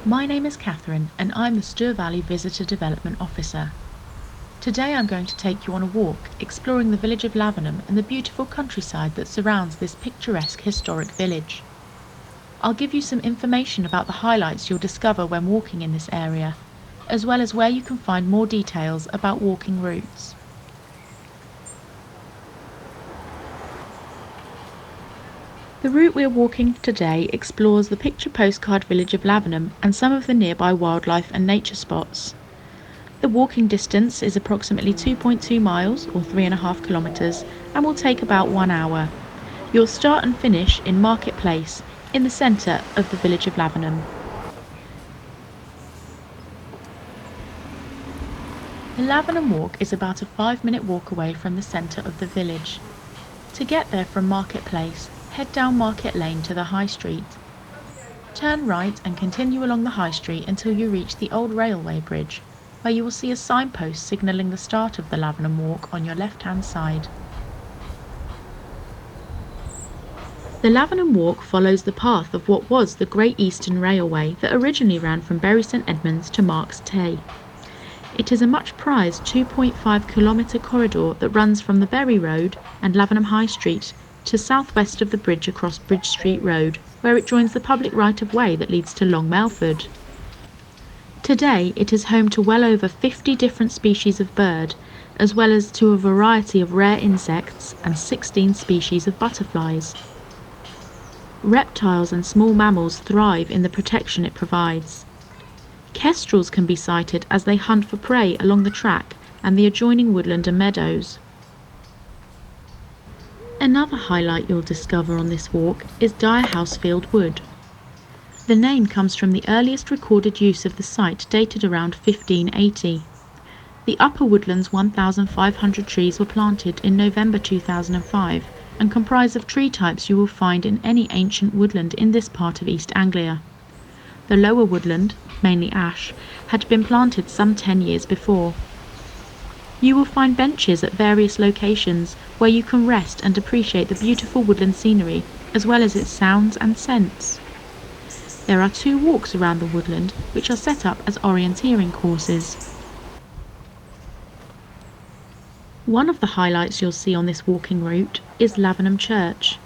My name is Catherine and I'm the Stour Valley Visitor Development Officer. Today I'm going to take you on a walk exploring the village of Lavenham and the beautiful countryside that surrounds this picturesque historic village. I'll give you some information about the highlights you'll discover when walking in this area, as well as where you can find more details about walking routes. The route we're walking today explores the picture postcard village of Lavenham and some of the nearby wildlife and nature spots. The walking distance is approximately 2.2 miles or 3.5 kilometres and will take about 1 hour. You'll start and finish in Market Place, in the centre of the village of Lavenham. The Lavenham Walk is about a 5-minute walk away from the centre of the village. To get there from Market Place, head down Market Lane to the High Street. Turn right and continue along the High Street until you reach the old railway bridge, where you will see a signpost signalling the start of the Lavenham Walk on your left-hand side. The Lavenham Walk follows the path of what was the Great Eastern Railway that originally ran from Bury St Edmunds to Marks Tey. It is a much prized 2.5 kilometre corridor that runs from the Bury Road and Lavenham High Street to southwest of the bridge across Bridge Street Road, where it joins the public right-of-way that leads to Long Melford. Today it is home to well over 50 different species of bird, as well as to a variety of rare insects and 16 species of butterflies. Reptiles and small mammals thrive in the protection it provides. Kestrels can be sighted as they hunt for prey along the track and the adjoining woodland and meadows. Another highlight you'll discover on this walk is Dyerhousefield Wood. The name comes from the earliest recorded use of the site dated around 1580. The Upper Woodland's 1,500 trees were planted in November 2005 and comprise of tree types you will find in any ancient woodland in this part of East Anglia. The lower woodland, mainly ash, had been planted some 10 years before. You will find benches at various locations where you can rest and appreciate the beautiful woodland scenery as well as its sounds and scents. There are 2 walks around the woodland which are set up as orienteering courses. One of the highlights you'll see on this walking route is Lavenham Church.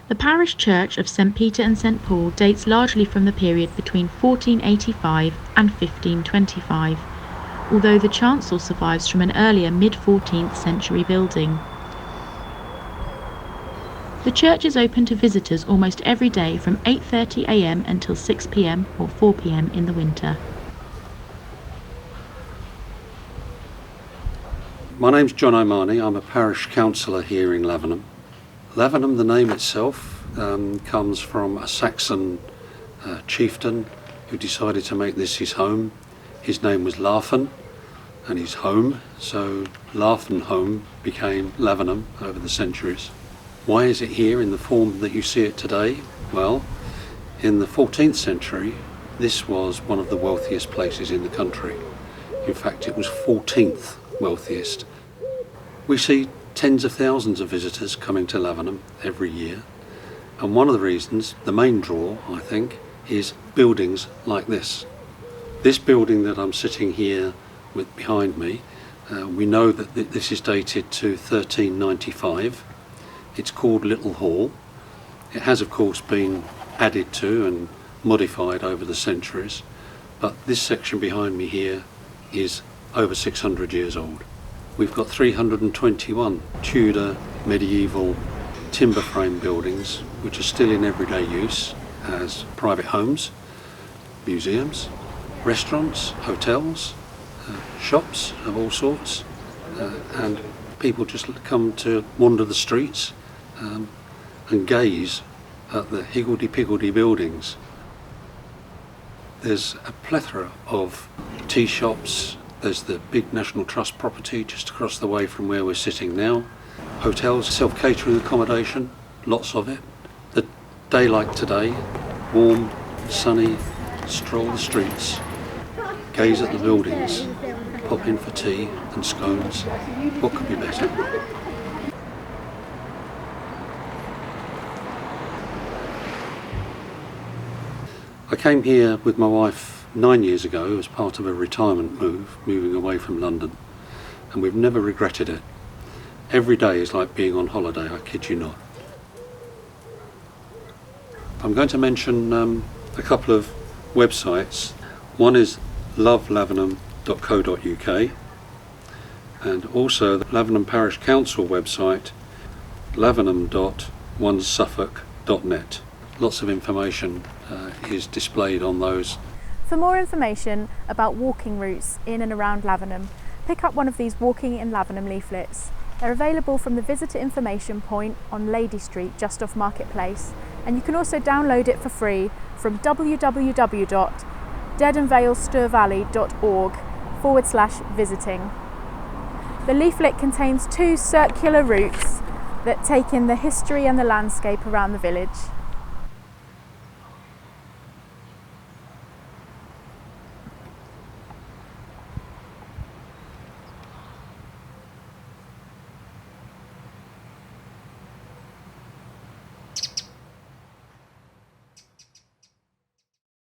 The parish church of St Peter and St Paul dates largely from the period between 1485 and 1525, although the chancel survives from an earlier mid-14th century building. The church is open to visitors almost every day from 8:30 a.m. until 6 p.m. or 4 p.m. in the winter. My name's John O'Mahony. I'm a parish councillor here in Lavenham. Lavenham, the name itself, comes from a Saxon chieftain who decided to make this his home. His name was Larfan and his home, so Larfan home became Lavenham over the centuries. Why is it here in the form that you see it today? Well, in the 14th century, this was one of the wealthiest places in the country. In fact, it was 14th wealthiest. We see tens of thousands of visitors coming to Lavenham every year, and one of the reasons, the main draw, I think, is buildings like this. This building that I'm sitting here with behind me, we know that this is dated to 1395. It's called Little Hall. It has of course been added to and modified over the centuries, but this section behind me here is over 600 years old. We've got 321 Tudor medieval timber frame buildings which are still in everyday use as private homes, museums, restaurants, hotels, shops of all sorts, and people just come to wander the streets and gaze at the higgledy-piggledy buildings. There's a plethora of tea shops. There's the big National Trust property just across the way from where we're sitting now. Hotels, self-catering accommodation, lots of it. The day like today, warm, sunny, stroll the streets, gaze at the buildings, pop in for tea and scones. What could be better? I came here with my wife 9 years ago as part of a retirement move, moving away from London, and we've never regretted it. Every day is like being on holiday, I kid you not. I'm going to mention a couple of websites. One is lovelavenham.co.uk, and also the Lavenham Parish Council website, lavenham.onesuffolk.net. Lots of information is displayed on those. For more information about walking routes in and around Lavenham, pick up one of these Walking in Lavenham leaflets. They're available from the visitor information point on Lady Street just off Marketplace, and you can also download it for free from www.deadandvalestorvalley.org/visiting. The leaflet contains 2 circular routes that take in the history and the landscape around the village.